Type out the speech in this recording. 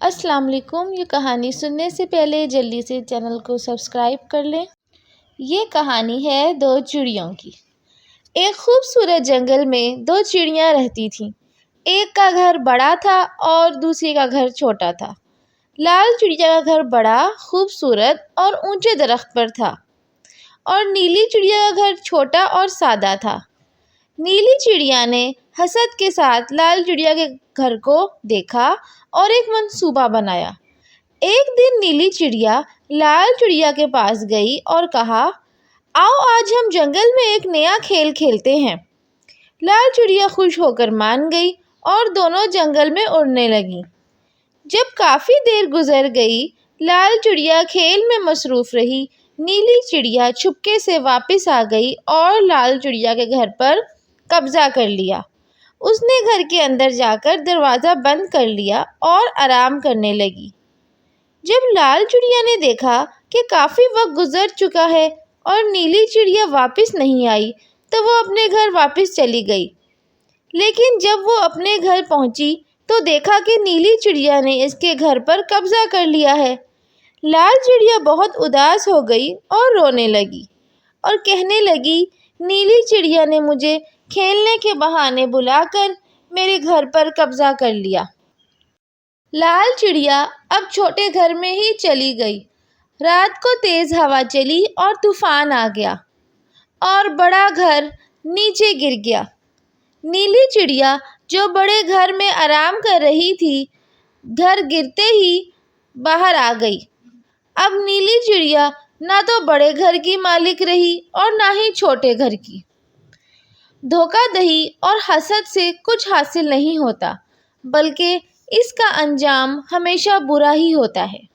السلام علیکم۔ یہ کہانی سننے سے پہلے جلدی سے چینل کو سبسکرائب کر لیں۔ یہ کہانی ہے دو چڑیوں کی۔ ایک خوبصورت جنگل میں دو چڑیاں رہتی تھیں۔ ایک کا گھر بڑا تھا اور دوسری کا گھر چھوٹا تھا۔ لال چڑیا کا گھر بڑا، خوبصورت اور اونچے درخت پر تھا، اور نیلی چڑیا کا گھر چھوٹا اور سادہ تھا۔ نیلی چڑیا نے حسد کے ساتھ لال چڑیا کے گھر کو دیکھا اور ایک منصوبہ بنایا۔ ایک دن نیلی چڑیا لال چڑیا کے پاس گئی اور کہا، آؤ آج ہم جنگل میں ایک نیا کھیل کھیلتے ہیں۔ لال چڑیا خوش ہو کر مان گئی اور دونوں جنگل میں اڑنے لگیں۔ جب کافی دیر گزر گئی، لال چڑیا کھیل میں مصروف رہی۔ نیلی چڑیا چھپکے سے واپس آ گئی اور لال چڑیا کے گھر پر قبضہ کر لیا۔ اس نے گھر کے اندر جا کر دروازہ بند کر لیا اور آرام کرنے لگی۔ جب لال چڑیا نے دیکھا کہ کافی وقت گزر چکا ہے اور نیلی چڑیا واپس نہیں آئی تو وہ اپنے گھر واپس چلی گئی۔ لیکن جب وہ اپنے گھر پہنچی تو دیکھا کہ نیلی چڑیا نے اس کے گھر پر قبضہ کر لیا ہے۔ لال چڑیا بہت اداس ہو گئی اور رونے لگی اور کہنے لگی، نیلی چڑیا نے مجھے کھیلنے کے بہانے بلا کر میرے گھر پر قبضہ کر لیا۔ لال چڑیا اب چھوٹے گھر میں ہی چلی گئی۔ رات کو تیز ہوا چلی اور طوفان آ گیا اور بڑا گھر نیچے گر گیا۔ نیلی چڑیا جو بڑے گھر میں آرام کر رہی تھی، گھر گرتے ہی باہر آ گئی۔ اب نیلی چڑیا نہ تو بڑے گھر کی مالک رہی اور نہ ہی چھوٹے گھر کی۔ دھوکہ دہی اور حسد سے کچھ حاصل نہیں ہوتا، بلکہ اس کا انجام ہمیشہ برا ہی ہوتا ہے۔